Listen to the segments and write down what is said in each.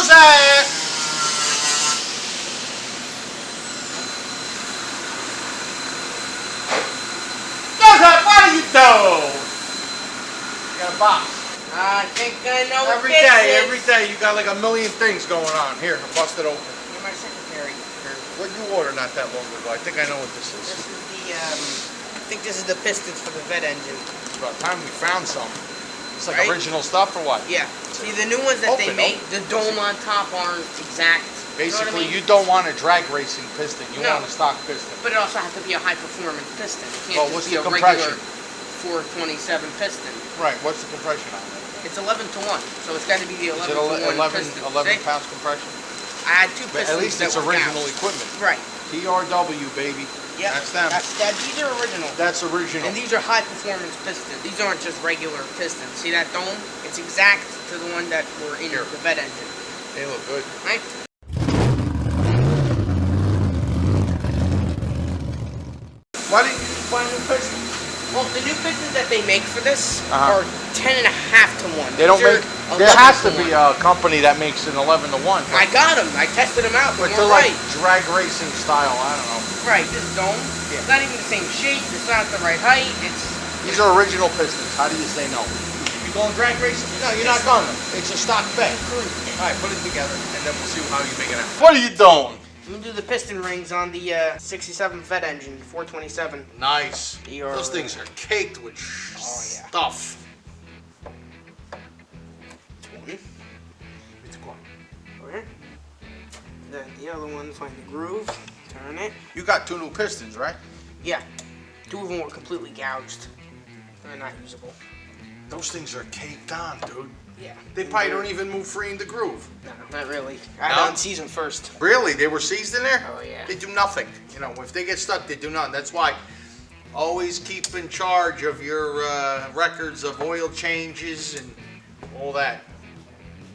Jose! Jose, what are you doing? You got a box. I think I know what Every day you got like a million things going on. Here, I'll bust it open. You're my secretary. Here, what did you order not that long ago? I think I know what this is. This is the, I think this is the pistons for the Vet engine. It's about time we found some. It's like Right? original stuff or what? Yeah. See, the new ones that they make, the dome on top aren't exact. Basically, you know what I mean? you don't want a drag racing piston. You No. want a stock piston. But it also has to be a high-performance piston. It can't Well, just what's be the a compression? regular 427 piston. Right, what's the compression on it? It's 11 to 1, so it's got to be the 11 Is it to 1 11 piston. pounds compression? I had two But pistons. at least it's that were original gouged. equipment. Right. TRW, baby. Yep. That's them. These are original. That's original. And these are high-performance pistons. These aren't just regular pistons. See that dome? It's exact to the one that were in Here. the Vet engine. They look good. Right? Why didn't you just buy new pistons? Well, the new pistons that they make for this Uh-huh. are 10.5 to 1. They don't These make. are There 11 has to 1. be a company that makes an 11 to 1. I got them. I tested them out. They But they're weren't like right. drag racing style. I don't know. Right, this dome. Yeah. It's not even the same shape. It's not the right height. It's These are original pistons. How do you say no? You going drag racing? No, you're not going. It's a stock bet. All right, put it together, and then we'll see how you make it out. What are you doing? I'm gonna do the piston rings on the 67 Vet engine, 427. Nice. They are- Those things are caked with yeah. stuff. Okay. Then the other one's like the groove. Turn it. You got two new pistons, right? Yeah. Two of them were completely gouged. They're not usable. Those things are caked on, dude. Yeah. They probably don't even move free in the groove. No, not really. I No? had on season first. Really? They were seized in there? Oh, yeah. They do nothing. You know, if they get stuck, they do nothing. That's why always keep in charge of your records of oil changes and all that.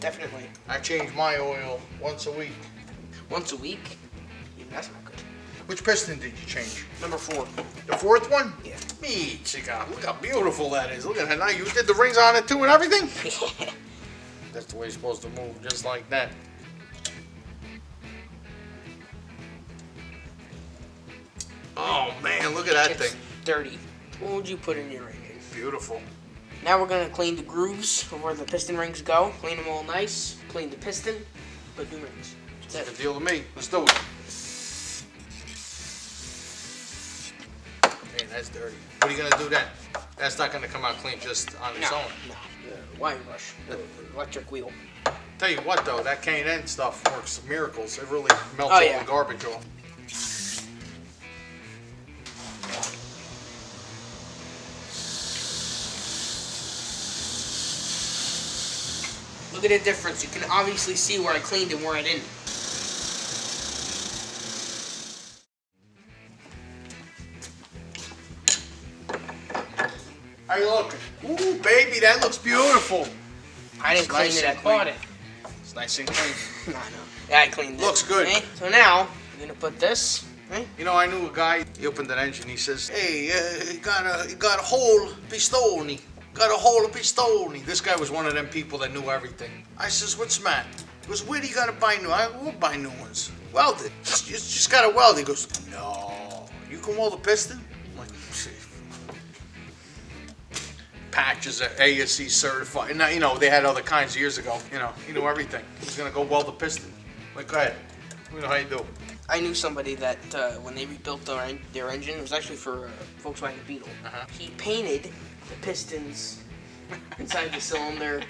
Definitely. I change my oil once a week. Once a week? Even that's not good. Which piston did you change? Number 4. The fourth one? Yeah. Me, chica. Look how beautiful that is. Look at that. Now you did the rings on it too and everything? That's the way it's supposed to move, just like that. Oh man, look at that It's thing. dirty. What would you put in your engine? Beautiful. Now we're gonna clean the grooves of where the piston rings go. Clean them all nice. Clean the piston. Put new rings. That's Good it. deal to me. Let's do it. Man, that's dirty. What are you gonna do then? That's not gonna come out clean just on its No, own. no. The wire brush. The electric wheel. Tell you what though, that K&N stuff works miracles. It really melts Oh, all yeah. the garbage off. Look at the difference. You can obviously see where I cleaned and where I didn't. How you looking? Ooh, baby, that looks beautiful. I didn't It's clean nice it. I and clean. bought it. It's nice and clean. No, no. Yeah, I cleaned it. Looks good. Okay? So now I'm gonna put this. Okay? You know, I knew a guy. He opened an engine. He says, "Hey, you got a whole pistoni. Got a whole pistoni." This guy was one of them people that knew everything. I says, "What's the matter?" He goes, "Where do you gotta buy new? I will buy new ones. Weld it. Just gotta weld." He goes, "No, you can weld a piston." I'm like, "Shit." Patches are ASC certified. And now, you know, they had other kinds years ago. You know, he knew everything. He was gonna go weld a piston. Like, go ahead. We know how you do. I knew somebody that when they rebuilt their engine, it was actually for a Volkswagen Beetle. He painted the pistons inside the cylinder,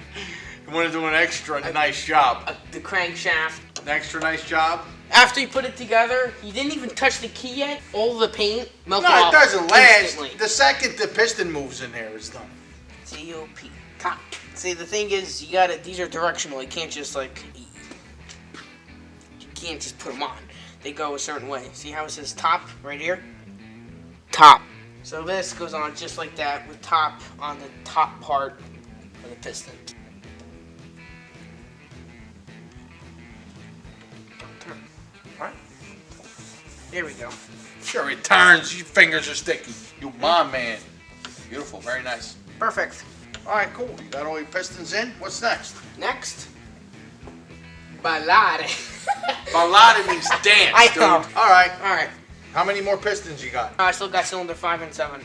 You want to do an extra nice job. the crankshaft. An extra nice job. After he put it together, he didn't even touch the key yet. All the paint melted No, off it doesn't last. instantly. The second the piston moves in there, it's done. T-O-P. Top. See, the thing is, you gotta. These are directional. You can't just like. You can't just put them on. They go a certain way. See how it says top right here? Top. So this goes on just like that with top on the top part of the piston. Don't turn. Alright. There we go. Sure, it turns. Your fingers are sticky. You my man. Beautiful, very nice. Perfect. All right, cool. You got all your pistons in. What's next? Next. Ballare. Ballare means dance, I dude. know. All right. All right. How many more pistons you got? I still got cylinder 5 and 7.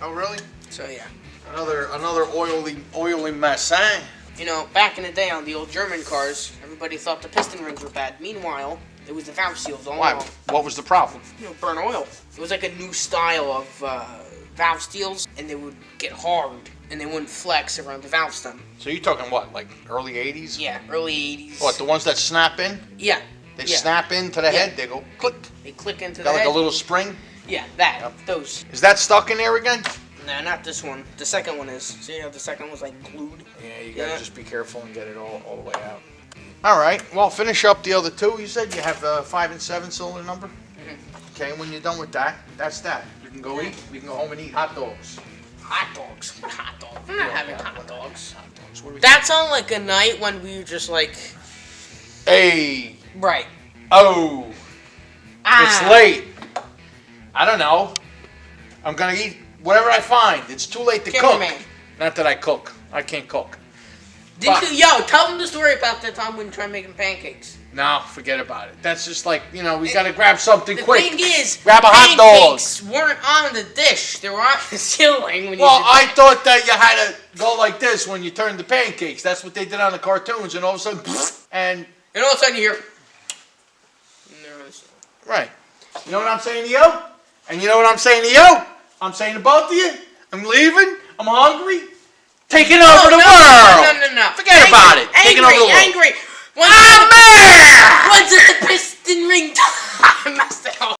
Oh, really? So yeah. Another oily mess, eh? You know, back in the day on the old German cars, everybody thought the piston rings were bad. Meanwhile, it was the valve seals all Why? along. What was the problem? You know, burn oil. It was like a new style of valve seals, and they would get hard, and they wouldn't flex around the valve stem. So you're talking what, like early 80s? Yeah, early 80s. What, the ones that snap in? Yeah. They snap into the head, they go click. They click into Got the like head. a little spring? Yeah, that. Those. Is that stuck in there again? No, not this one. The second one is. See how the second was like glued? Yeah, you gotta just be careful and get it all the way out. All right, well, finish up the other two. You said you have the 5 and 7 cylinder number? Mm-hmm. Okay, when you're done with that, that's that. You can go eat. We can go home and eat hot dogs. Hot dogs? What hot dogs? I'm not having hot dogs. Hot dogs. What do we That's on like a night when we were just like. Hey. Right. Oh. It's late. I don't know. I'm gonna eat whatever I find. It's too late to cook. Cameraman. Not that I cook. I can't cook. Yo, tell them the story about that time when you tried making pancakes. No, forget about it. That's just like, you know, we gotta grab something quick. The thing is, grab a hot dog. pancakes weren't on the dish. They were on the ceiling when Well, you I thought that you had to go like this when you turned the pancakes. That's what they did on the cartoons, and all of a sudden, and all of a sudden you hear. right. You know what I'm saying to you? And you know what I'm saying to you? I'm saying to both of you. I'm leaving. I'm hungry. Taking over the world. No. Forget about it. Taking over the world. Angry. I'm mad. When's the piston ring time? I messed it all